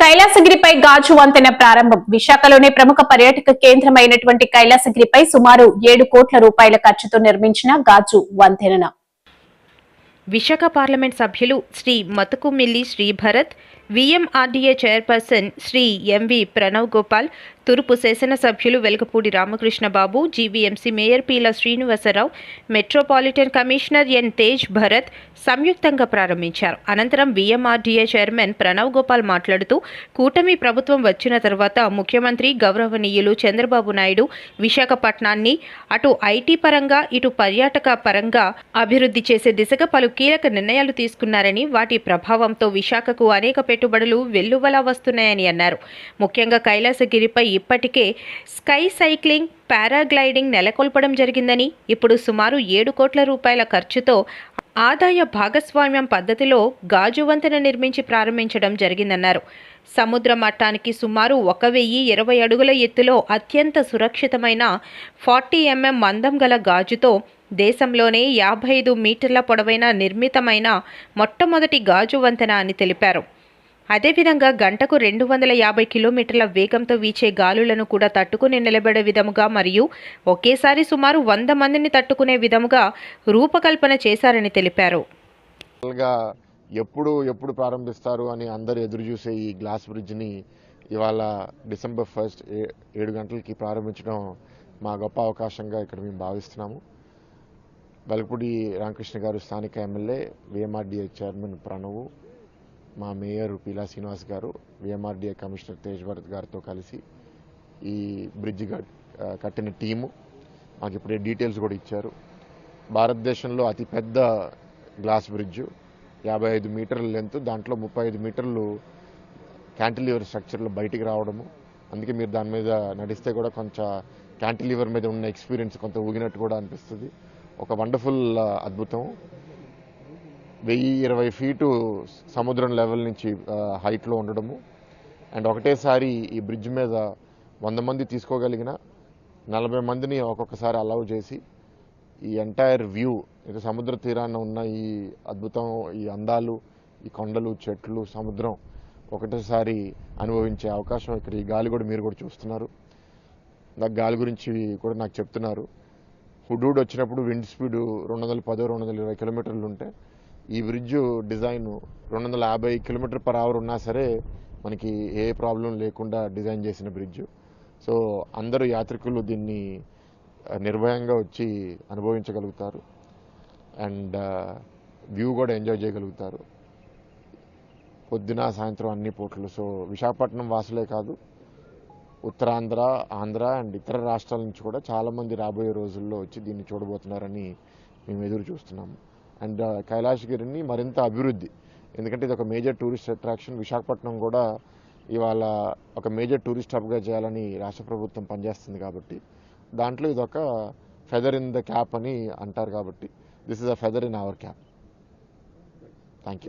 కైలాసగిరిపై గాజు వంతెన ప్రారంభం. విశాఖలోని ప్రముఖ పర్యాటక కేంద్రమైనటువంటి కైలాసగిరిపై సుమారు 7 కోట్ల రూపాయల ఖర్చుతో నిర్మించిన గాజు వంతెన. విశాఖ పార్లమెంట్ సభ్యులు Shri Mathukumilli Sribharat, VMRDA chairperson Shri MV Pranav Gopal, తూర్పు శాసనసభ్యులు Velagapudi Ramakrishnababu, GVMC mayor Peela Srinivasarao, metropolitan commissioner N Tej Bharat సంయుక్తంగా ప్రారంభించారు. అనంతరం విఎంఆర్డీఏ చైర్మన్ ప్రణవ్ గోపాల్ మాట్లాడుతూ, కూటమి ప్రభుత్వం వచ్చిన తర్వాత ముఖ్యమంత్రి గౌరవనీయులు చంద్రబాబు నాయుడు విశాఖపట్నాన్ని అటు ఐటీ పరంగా ఇటు పర్యాటక పరంగా అభివృద్ధి చేసే దిశగా పలు కీలక నిర్ణయాలు తీసుకున్నారని, వాటి ప్రభావంతో విశాఖకు అనేక పెట్టుబడులు వెల్లువలా వస్తున్నాయని అన్నారు. ముఖ్యంగా కైలాసగిరిపై ఇప్పటికే స్కై సైక్లింగ్, పారాగ్లైడింగ్ నెలకొల్పడం జరిగిందని, ఇప్పుడు సుమారు 7 కోట్ల రూపాయల ఖర్చుతో ఆదాయ భాగస్వామ్యం పద్ధతిలో గాజు వంతెన నిర్మించి ప్రారంభించడం జరిగిందన్నారు. సముద్ర మట్టానికి సుమారు 1020 అడుగుల ఎత్తులో అత్యంత సురక్షితమైన 40 mm మందం గల గాజుతో దేశంలోనే 55 మీటర్ల పొడవైన నిర్మితమైన మొట్టమొదటి గాజు వంతెన అని తెలిపారు. అదేవిధంగా గంటకు 250 కిలోమీటర్ల వేగంతో వీచే గాలులను కూడా తట్టుకుని నిలబడే విధముగా మరియు ఒకేసారి సుమారు 100 మందిని తట్టుకునే విధముగా రూపకల్పన చేశారని తెలిపారు. ఎప్పుడు ప్రారంభిస్తారు అని అందరూ ఎదురు చూసే ఈ గ్లాస్ బ్రిడ్జ్ని ఇవాళ డిసెంబర్ 1 7 గంటలకి ప్రారంభించడం మా గొప్ప అవకాశంగా ఇక్కడ మేము భావిస్తున్నాము. వెలగపూడి రామకృష్ణ గారు స్థానిక ఎమ్మెల్యే, విఎంఆర్డీఏ చైర్మన్ ప్రణవ్, మా మేయర్ పీలా శ్రీనివాస్ గారు, విఎంఆర్డీఏ కమిషనర్ తేజ్ భరత్ గారితో కలిసి ఈ బ్రిడ్జ్ కట్టిన టీము మాకు ఇప్పుడే డీటెయిల్స్ కూడా ఇచ్చారు. భారతదేశంలో అతిపెద్ద గ్లాస్ బ్రిడ్జ్, 55 మీటర్ల లెంత్, దాంట్లో 35 మీటర్లు క్యాంటిలివర్ స్ట్రక్చర్లో బయటికి రావడము. అందుకే మీరు దాని మీద నడిస్తే కూడా కొంచెం క్యాంటిలివర్ మీద ఉన్న ఎక్స్పీరియన్స్ కొంత ఊగినట్టు కూడా అనిపిస్తుంది. ఒక వండర్ఫుల్ అద్భుతం. 1020 ఫీటు సముద్రం లెవెల్ నుంచి హైట్లో ఉండడము. అండ్ ఒకటేసారి ఈ బ్రిడ్జ్ మీద 100 మంది తీసుకోగలిగిన 40 మందిని ఒక్కొక్కసారి అలౌ చేసి ఈ ఎంటైర్ వ్యూ, ఇది సముద్ర తీరాన ఉన్న ఈ అద్భుతం, ఈ అందాలు, ఈ కొండలు, చెట్లు, సముద్రం ఒకటేసారి అనుభవించే అవకాశం ఇక్కడ ఈ గాలి కూడా మీరు కూడా చూస్తున్నారు. నాకు గాలి గురించి కూడా నాకు చెప్తున్నారు. హుడూడ్ వచ్చినప్పుడు విండ్ స్పీడ్ 210-220 కిలోమీటర్లు ఉంటే ఈ బ్రిడ్జ్ డిజైన్ 250 km/h ఉన్నా సరే మనకి ఏ ప్రాబ్లం లేకుండా డిజైన్ చేసిన బ్రిడ్జ్. సో అందరూ యాత్రికులు దీన్ని నిర్భయంగా వచ్చి అనుభవించగలుగుతారు అండ్ వ్యూ కూడా ఎంజాయ్ చేయగలుగుతారు పొద్దున సాయంత్రం అన్ని పూటలు. సో విశాఖపట్నం వాసులే కాదు, ఉత్తరాంధ్ర, ఆంధ్ర అండ్ ఇతర రాష్ట్రాల నుంచి కూడా చాలామంది రాబోయే రోజుల్లో వచ్చి దీన్ని చూడబోతున్నారని మేము ఎదురు చూస్తున్నాము. అండ్ కైలాసగిరిని మరింత అభివృద్ధి, ఎందుకంటే ఇది ఒక మేజర్ టూరిస్ట్ అట్రాక్షన్. విశాఖపట్నం కూడా ఇవాళ ఒక మేజర్ టూరిస్ట్ హబ్గా చేయాలని రాష్ట్ర ప్రభుత్వం పనిచేస్తుంది కాబట్టి దాంట్లో ఇది ఒక ఫెదర్ ఇన్ ద క్యాప్ అని అంటారు కాబట్టి this is a feather in our cap. Thank you.